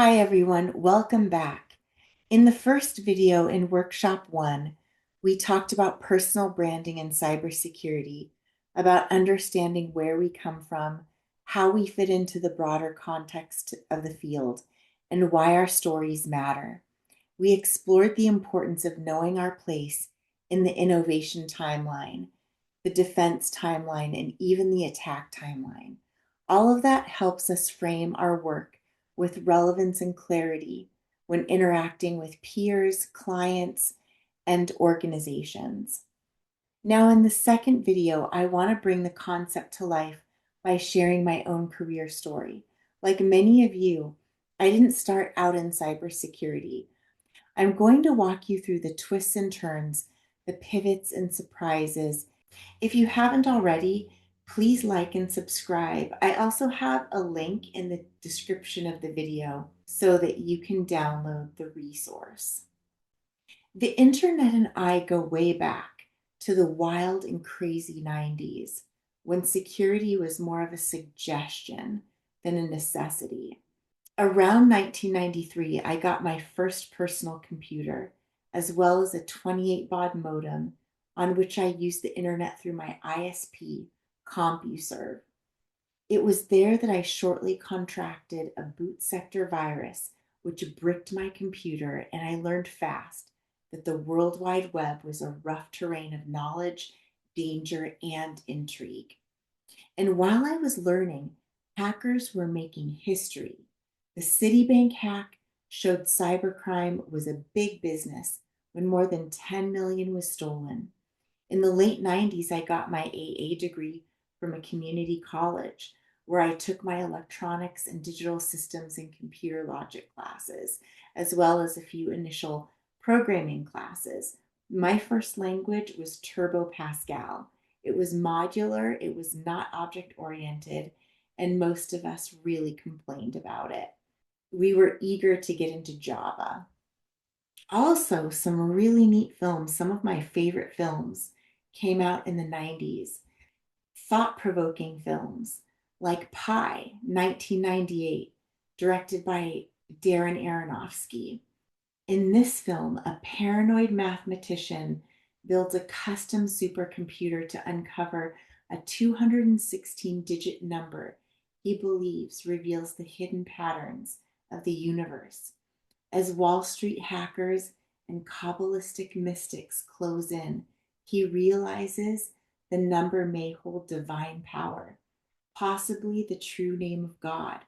Hi everyone, welcome back. In the first video in Workshop 1, we talked about personal branding and cybersecurity, about understanding where we come from, how we fit into the broader context of the field, and why our stories matter. We explored the importance of knowing our place in the innovation timeline, the defense timeline, and even the attack timeline. All of that helps us frame our work with relevance and clarity when interacting with peers, clients, and organizations. Now, in the second video, I want to bring the concept to life by sharing my own career story. Like many of you, I didn't start out in cybersecurity. I'm going to walk you through the twists and turns, the pivots and surprises. If you haven't already, please like and subscribe. I also have a link in the description of the video so that you can download the resource. The internet and I go way back to the wild and crazy 90s when security was more of a suggestion than a necessity. Around 1993, I got my first personal computer, as well as a 28 baud modem on which I used the internet through my ISP, CompuServe. It was there that I shortly contracted a boot sector virus, which bricked my computer, and I learned fast that the World Wide Web was a rough terrain of knowledge, danger, and intrigue. And while I was learning, hackers were making history. The Citibank hack showed cybercrime was a big business when more than 10 million was stolen. In the late 90s, I got my AA degree from a community college where I took my electronics and digital systems and computer logic classes, as well as a few initial programming classes. My first language was Turbo Pascal. It was modular, it was not object-oriented, and most of us really complained about it. We were eager to get into Java. Also, some really neat films, some of my favorite films, came out in the 90s. Thought-provoking films like Pi, 1998, directed by Darren Aronofsky. In this film, a paranoid mathematician builds a custom supercomputer to uncover a 216-digit number he believes reveals the hidden patterns of the universe. As Wall Street hackers and Kabbalistic mystics close in, he realizes the number may hold divine power, possibly the true name of God,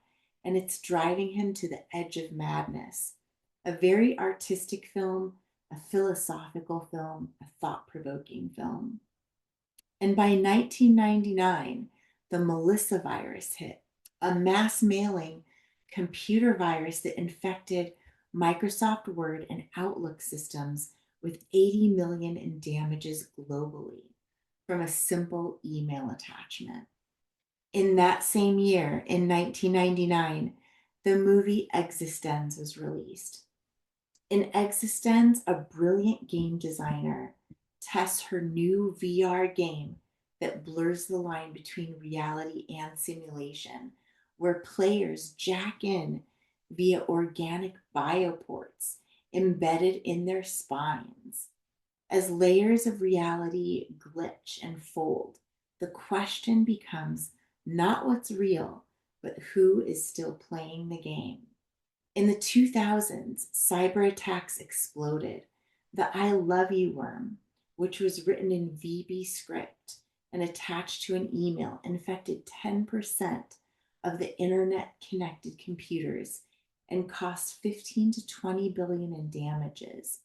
and it's driving him to the edge of madness. A very artistic film, a philosophical film, a thought-provoking film. And by 1999, the Melissa virus hit, a mass mailing computer virus that infected Microsoft Word and Outlook systems with 80 million in damages globally from a simple email attachment. In that same year, in 1999, the movie Existenz was released. In Existenz, a brilliant game designer tests her new VR game that blurs the line between reality and simulation, where players jack in via organic bioports embedded in their spines. As layers of reality glitch and fold, the question becomes not what's real, but who is still playing the game. In the 2000s, cyber attacks exploded. The I love you worm, which was written in VB script and attached to an email, infected 10% of the internet connected computers and cost 15 to 20 billion in damages.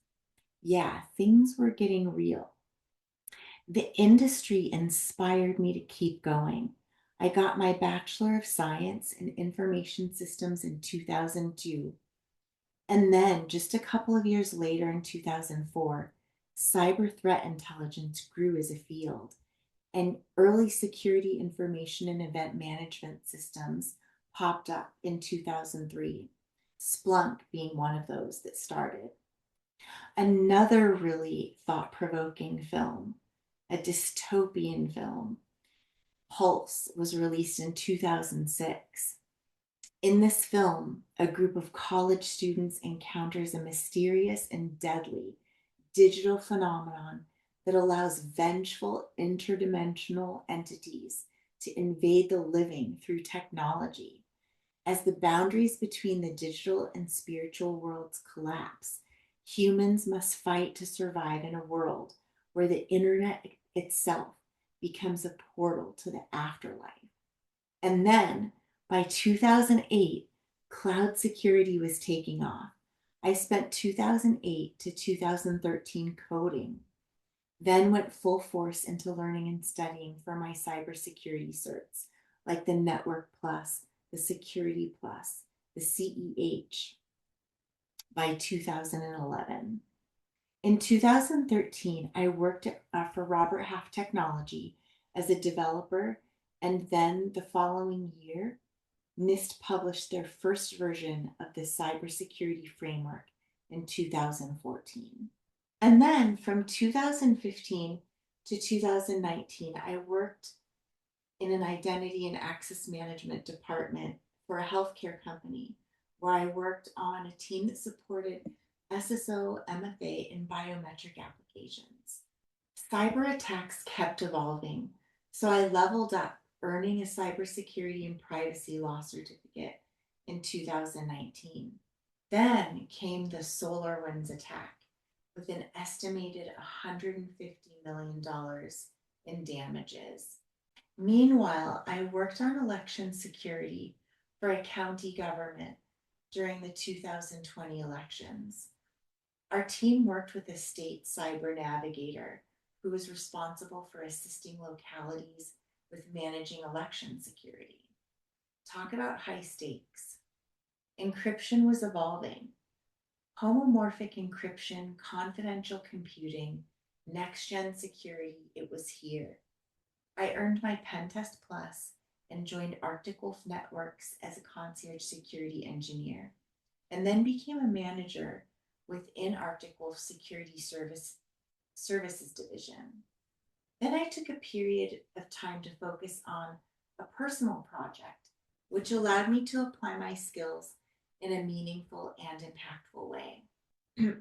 Yeah, things were getting real. The industry inspired me to keep going. I got my Bachelor of Science in Information Systems in 2002. And then, just a couple of years later in 2004, cyber threat intelligence grew as a field, and early security information and event management systems popped up in 2003, Splunk being one of those that started. Another really thought-provoking film, a dystopian film, Pulse, was released in 2006. In this film, a group of college students encounters a mysterious and deadly digital phenomenon that allows vengeful interdimensional entities to invade the living through technology. As the boundaries between the digital and spiritual worlds collapse, humans must fight to survive in a world where the internet itself becomes a portal to the afterlife. And then by 2008, cloud security was taking off. I spent 2008 to 2013 coding, then went full force into learning and studying for my cybersecurity certs, like the Network Plus, the Security Plus, the CEH by 2011. In 2013, I worked for Robert Half Technology as a developer, and then the following year, NIST published their first version of the cybersecurity framework in 2014. And then from 2015 to 2019, I worked in an identity and access management department for a healthcare company where I worked on a team that supported SSO, MFA, and biometric applications. Cyber attacks kept evolving, so I leveled up, earning a cybersecurity and privacy law certificate in 2019. Then came the SolarWinds attack with an estimated $150 million in damages. Meanwhile, I worked on election security for a county government during the 2020 elections. Our team worked with a state cyber navigator who was responsible for assisting localities with managing election security. Talk about high stakes. Encryption was evolving. Homomorphic encryption, confidential computing, next-gen security, it was here. I earned my Pen Test Plus and joined Arctic Wolf Networks as a concierge security engineer, and then became a manager within Arctic Wolf Security Services Division. Then I took a period of time to focus on a personal project, which allowed me to apply my skills in a meaningful and impactful way.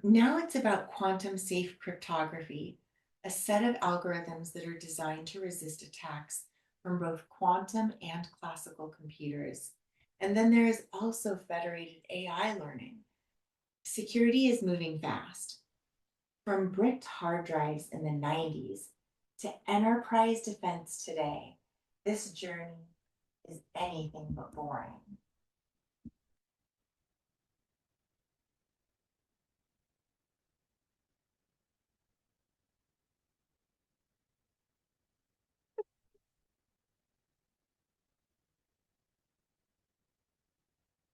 Now it's about quantum safe cryptography, a set of algorithms that are designed to resist attacks from both quantum and classical computers. And then there is also federated AI learning. Security is moving fast. From bricked hard drives in the 90s to enterprise defense today, this journey is anything but boring.